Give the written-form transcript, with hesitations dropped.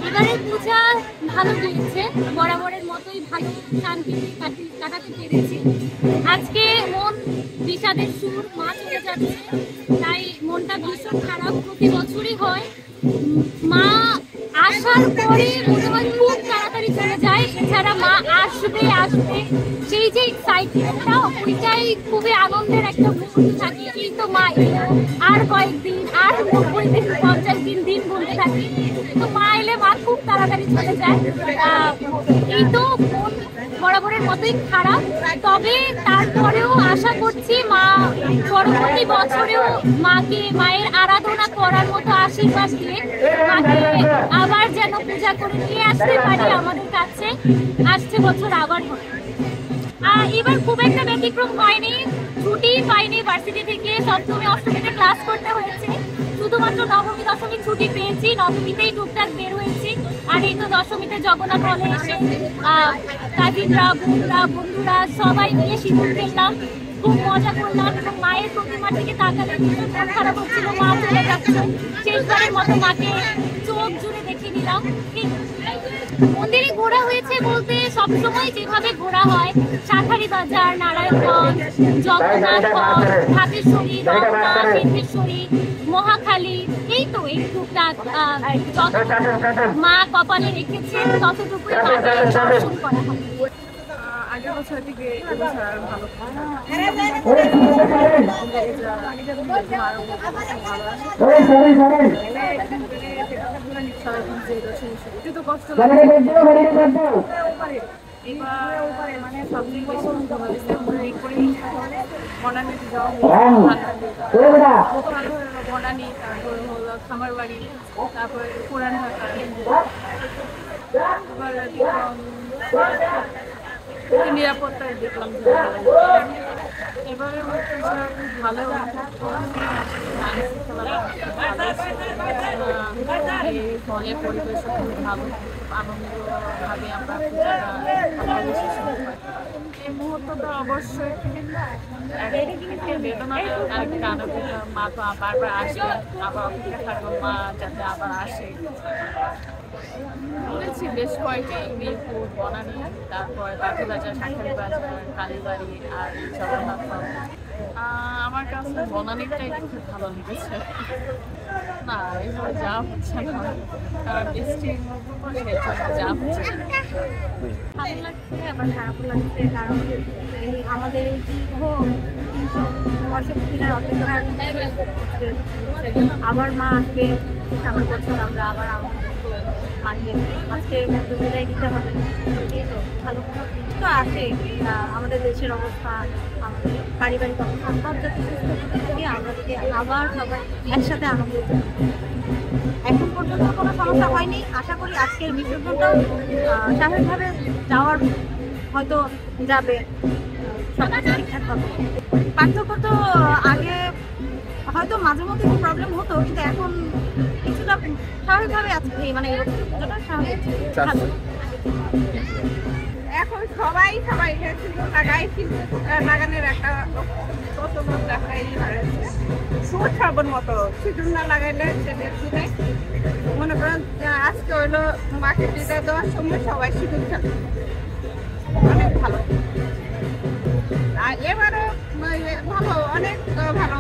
এবারে পূজা ভালো গিয়েছে, বরাবরের মতোই ভালো শান্তিতে কাটাতে পেরেছি। আজকে মন বিষাদের সুর, মা চলে যাচ্ছে, তাই মনটা ভীষণ খারাপ। প্রতি বছরই হয়, মা আসার পরে মনে হয় খুব তাড়াতাড়ি চলে যায়। এছাড়া মা আসবে আসবে সেই যে এক্সাইটমেন্টটা, ওইটাই খুবই আনন্দের একটা মুহূর্ত থাকে। এই তো মা এলো, আর কয়েকদিন, আর 90 দিন 50 দিন দিন বলতে থাকি। তো মা এলে মা খুব তাড়াতাড়ি চলে যায়। এই তো মন বরাবরের মতোই খারাপ, তবে তারপরেও আশা করছি মা পরবর্তী বছরেও মায়ের আরাধনা করার মতো আশীর্বাদ দিয়ে মাকে আবার যেন পূজা করে নিয়ে আসতে পারি আমাদের কাছে। আসছে বছর আবার হবে। এবার খুব একটা ব্যতিক্রম হয়নি, ছুটি পাইনি ভার্সিটি থেকে। সপ্তমী অষ্টমীতে ক্লাস করতে হয়েছে, শুধুমাত্র নবমী দশমী ছুটি পেয়েছি। নবমীতেই টুকটাক বের হয়েছি, আর এই তো দশমীতে জগন্নাথ হলে এসে কাজিনরা, বন্ধুরা সবাই নিয়ে সিঁদুর খেললাম, খুব মজা করলাম। এবং মায়ের প্রতিমার দিকে তাকালে ভীষণ মন খারাপ হচ্ছিল, মা চলে যাচ্ছে। শেষবারের মতো মাকে চোখ জুড়ে দেখে নিলাম। মন্দিরে ঘোরা হয়েছে বলতে সবসময় যেভাবে ঘোরা হয়, শাঁখারি বাজার, নারায়ণগঞ্জ, জগন্নাথ, ঢাকেশ্বরী, রমনা, সিদ্ধেশ্বরী, মহাখালী, এই তো এই টুকটাক মা কপালে রেখেছেন ততটুকুই মাকে দর্শন করা হয়। আগের বছর থেকে এবছর আর ভালো একটু তো কষ্ট লাগে এবার মানে সবচেয়ে বেশি ভালো বনানীতে যাওয়া বনানী, তারপর হলো খামারবাড়ি, তারপর পুরান ঢাকা, এবার নিরাপত্তায় দেখলাম এবারে ভালো ফলে পরিবেশ খুব ভালো, আনন্দভাবে আমরা এই মুহূর্তটা অবশ্যই বেদনাদায়ক, আরেকটা আনন্দ। মা তো বারবার আসে, আবার অপেক্ষা থাকবো মা যাতে আবার আসে। ঘুরেছি বেশ কয়েকটি, মিরপুর, বনানী, তারপর বাজার, শাঁখারি বাজার, কালীবাড়ি আর জগন্নাথ। আমার কাছে বনানীটাই খুব ভালো লেগেছে। না এইভাবে যা হচ্ছে না, কারণ বৃষ্টির যা হচ্ছে ভালো লাগছে, আবার খারাপও লাগছে। কারণ আমাদের এই দীর্ঘ বছর আবার মা আসবে, সামনের বছর আমরা আবার আজকে বিদায় দিতে হবে। ভালো তো আছে, আমাদের দেশের অবস্থা, আমাদের পারিবারিক অবস্থা সব যাতে থেকে আমরা যদি আবার সবাই একসাথে আনন্দ। এখন পর্যন্ত কোনো সমস্যা হয়নি, আশা করি আজকের বিসর্জনটাও স্বাভাবিকভাবে যাওয়ার হয়তো যাবে, সব কিছু ঠিকঠাক হবে। পার্থক্য তো আগে হয়তো মাঝে মধ্যে একটু প্রবলেম হতো, কিন্তু এখন কিছুটা স্বাভাবিকভাবে আছে, মানে পুজোটা স্বাভাবিক। এখন সবাই লাগাই লাগানোর একটা প্রচলন দেখাই হয়েছে, সুর শ্রাবণ মতো সিঁদুর না লাগাইলে সেদের দিনে মনে করেন আজকে হইলো মাকে বিদায় দেওয়ার সময় সবাই সিঁদুর খেলে, অনেক ভালো। আর এবারও ভালো, অনেক ভালো।